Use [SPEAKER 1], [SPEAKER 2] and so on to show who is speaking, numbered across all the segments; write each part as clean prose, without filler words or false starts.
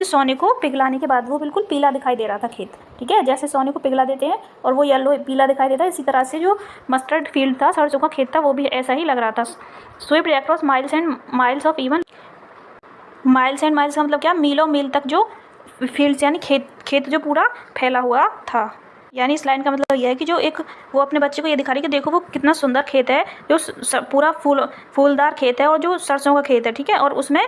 [SPEAKER 1] सोने को पिघलाने के बाद वो बिल्कुल पीला दिखाई दे रहा था खेत, ठीक है। जैसे सोने को पिघला देते हैं और वो येलो पीला दिखाई देता है, इसी तरह से जो मस्टर्ड फील्ड था, सरसों का खेत था, वो भी ऐसा ही लग रहा था। Swept across miles and miles of even, miles and miles का मतलब क्या, मीलों मील तक जो फील्ड्स यानी खेत जो पूरा फैला हुआ था। यानी इस लाइन का मतलब यह है कि जो एक वो अपने बच्चे को ये दिखा रही है कि देखो वो कितना सुंदर खेत है, जो पूरा फूलदार खेत है और जो सरसों का खेत है, ठीक है। और उसमें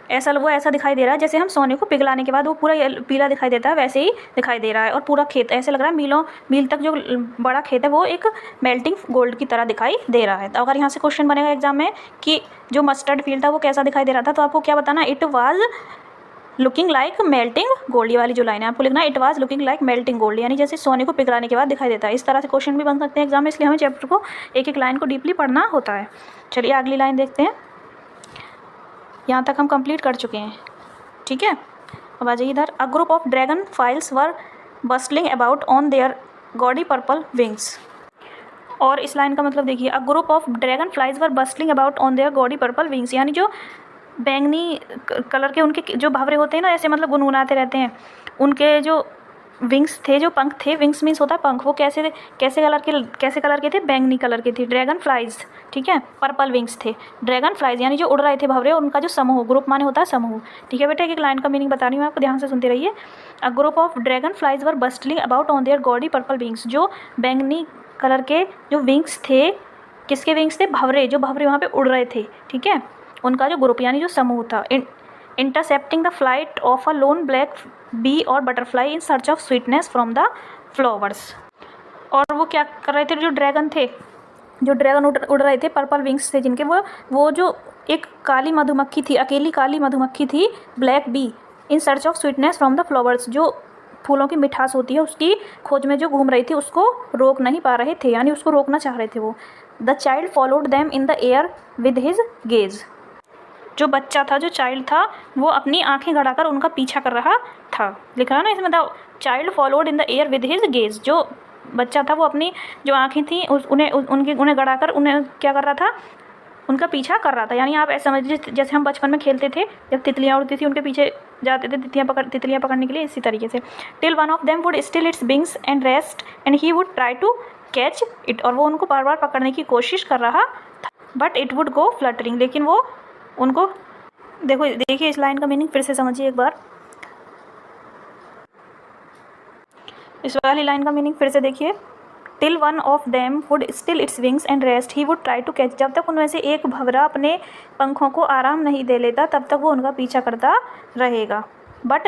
[SPEAKER 1] ऐसा दिखाई दे रहा है जैसे हम सोने को पिघलाने के बाद वो पूरा पीला दिखाई देता है, वैसे ही दिखाई दे रहा है। और पूरा खेत ऐसे लग रहा है मील तक जो बड़ा खेत है वो एक मेल्टिंग गोल्ड की तरह दिखाई दे रहा है। तो अगर यहाँ से क्वेश्चन बनेगा एग्जाम में कि जो मस्टर्ड फील्ड था वो कैसा दिखाई दे रहा था, तो आपको क्या बताना, it was looking like melting gold. ये वाली जो लाइन है आपको लिखना, it was looking like melting gold, यानी जैसे सोने को पिघलाने के बाद दिखाई देता है। इस तरह से क्वेश्चन भी बन सकते हैं एग्जाम में, इसलिए हमें चैप्टर को एक एक लाइन को डीपली पढ़ना होता है। चलिए अगली लाइन देखते हैं। यहाँ तक हम कंप्लीट कर चुके हैं, ठीक है। अब आ जाइए इधर। A group of dragon flies were bustling about on their gaudy purple wings. और इस लाइन का मतलब देखिए, a group of dragon flies were bustling about on their gaudy purple wings, यानी जो बैंगनी कलर के उनके जो भंवरे होते हैं ना, ऐसे मतलब गुनगुनाते रहते हैं, उनके जो विंग्स थे, जो पंख थे, विंग्स मीन्स होता है पंख, वो कैसे कलर के थे, बैंगनी कलर के थे। ड्रैगन फ्लाइज, ठीक है, पर्पल विंग्स थे। ड्रैगन फ्लाइज यानी जो उड़ रहे थे भंवरे, उनका जो समूह, ग्रुप माने होता है समूह, ठीक है बेटा। एक लाइन का मीनिंग बता रही हूँ आपको, ध्यान से सुनते रहिए। A group of dragon flies were bustling about on their gaudy purple wings, जो बैंगनी कलर के जो विंग्स थे, किसके विंग्स थे, भंवरे, जो भंवरे वहाँ पे उड़ रहे थे, ठीक है, उनका जो ग्रुप यानी जो समूह था। Intercepting the flight of a lone black bee और butterfly in search of sweetness from the flowers. और वो क्या कर रहे थे, जो ड्रैगन थे, जो ड्रैगन उड़ रहे थे, पर्पल विंग्स थे जिनके, वो जो एक काली मधुमक्खी थी, अकेली काली मधुमक्खी थी, black bee, in search of sweetness from the flowers, जो फूलों की मिठास होती है उसकी खोज में जो घूम रही थी, उसको रोक नहीं पा रहे थे, यानी उसको रोकना चाह रहे थे वो। The child followed them in the air with his gaze, जो बच्चा था, जो चाइल्ड था, वो अपनी आंखें गड़ाकर उनका पीछा कर रहा था। लिख रहा है ना इसमें, the child followed in the air with his gaze, जो बच्चा था वो अपनी जो आंखें थी उन्हें गड़ाकर उन्हें क्या कर रहा था, उनका पीछा कर रहा था। यानी आप ऐसा समझिए जैसे हम बचपन में खेलते थे, जब तितलियाँ उड़ती थी उनके पीछे जाते थे तितलियाँ पकड़ने के लिए, इसी तरीके से। Till one of them would still its wings and rest and he would try to catch it, और वो उनको बार बार पकड़ने की कोशिश कर रहा था, but it would go fluttering, लेकिन वो उनको, देखिए इस लाइन का मीनिंग फिर से समझिए एक बार, इस वाली लाइन का मीनिंग फिर से देखिए। Till one of them would still its wings and rest he would try to catch, जब तक उनमें से एक भंवरा अपने पंखों को आराम नहीं दे लेता तब तक वो उनका पीछा करता रहेगा, बट